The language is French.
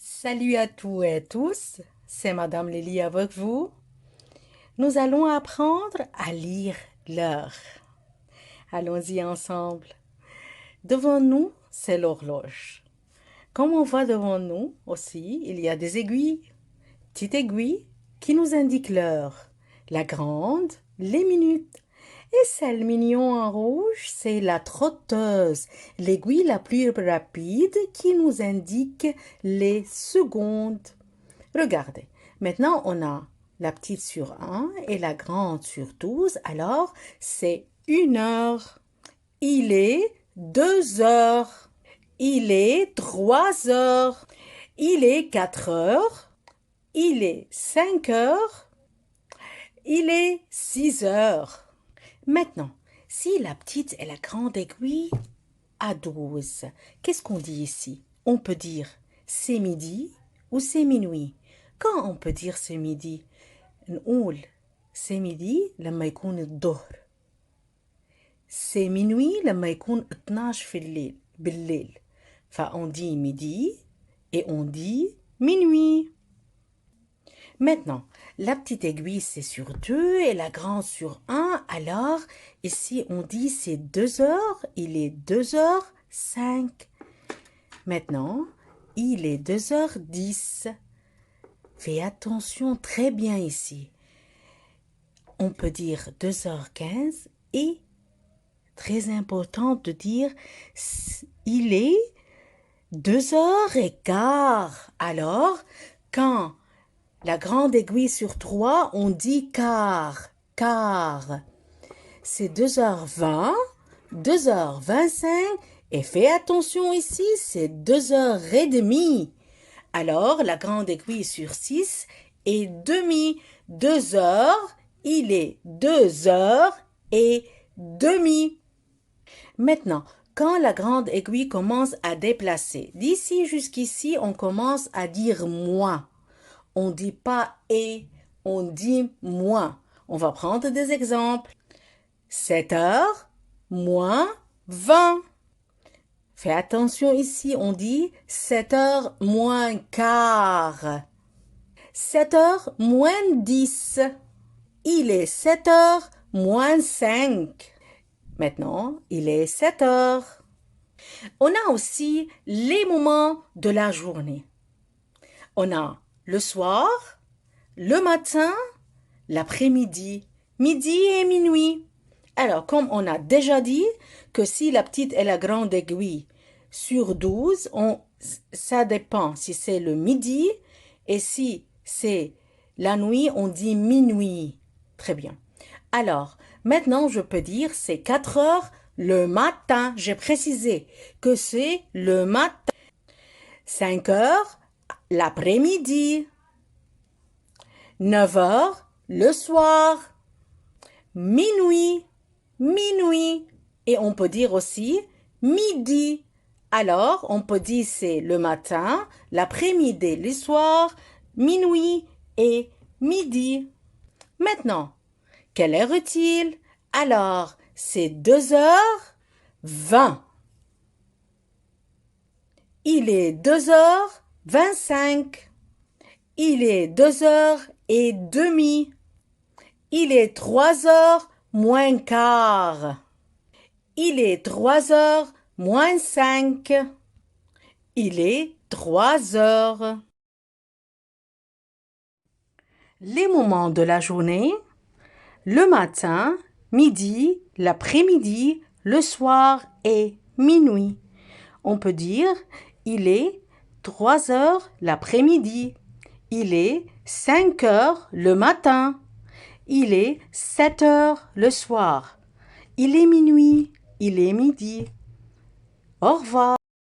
Salut à tous et à tous, c'est Madame Lily avec vous. Nous allons apprendre à lire l'heure. Allons-y ensemble. Devant nous, c'est l'horloge. Comme on voit devant nous aussi, il y a des aiguilles, petites aiguilles qui nous indiquent l'heure. La grande, les minutes. Et celle mignon en rouge, c'est la trotteuse, l'aiguille la plus rapide qui nous indique les secondes. Regardez, maintenant on a la petite sur 1 et la grande sur 12, alors c'est 1 heure. Il est 2 heures. Il est 3 heures. Il est 4 heures. Il est 5 heures. Il est 6 heures. Maintenant, si la petite et la grande aiguille à 12, qu'est-ce qu'on dit ici? On peut dire c'est midi ou c'est minuit. Quand on peut dire c'est midi؟ نقول c'est midi لما يكون الظهر. c'est minuit لما يكون 12 في الليل بالليل. On dit midi et on dit minuit. Maintenant, la petite aiguille c'est sur 2 et la grande sur 1. Alors, ici on dit c'est 2 heures, il est 2h05. Maintenant, il est 2h10. Fais attention très bien ici. On peut dire 2h15 et très important de dire il est 2h15. Alors, quand la grande aiguille sur 3, on dit quart. Quart. C'est 2h20, 2h25 et fais attention ici, c'est 2h30. Alors, la grande aiguille sur 6 est demi. 2 heures, il est 2h30. Maintenant, quand la grande aiguille commence à déplacer, d'ici jusqu'ici, on commence à dire moins. On ne dit pas et, on dit moins. On va prendre des exemples. 7 heures moins 20. Fais attention ici, on dit 7 heures moins quart. 7 heures moins 10. Il est 7 heures moins 5. Maintenant, il est 7 heures. On a aussi les moments de la journée. On a le soir, le matin, l'après-midi, midi et minuit. Alors, comme on a déjà dit que si la petite et la grande aiguille sur 12, ça dépend si c'est le midi et si c'est la nuit, on dit minuit. Très bien. Alors, maintenant, je peux dire c'est 4 heures le matin. J'ai précisé que c'est le matin. 5 heures l'après-midi. 9 heures le soir. Minuit. Minuit. Et on peut dire aussi midi. Alors, on peut dire c'est le matin, l'après-midi, le soir, minuit et midi. Maintenant, quelle heure est-il? Alors, c'est 2h20. Il est 2h25. Il est 2h30. Il est 3h moins quart. Il est 3h moins 5. Il est 3 heures. Les moments de la journée: le matin, midi, l'après-midi, le soir et minuit. On peut dire il est 3 heures l'après-midi. Il est 5 heures le matin. Il est 7 heures le soir. Il est minuit. Il est midi. Au revoir.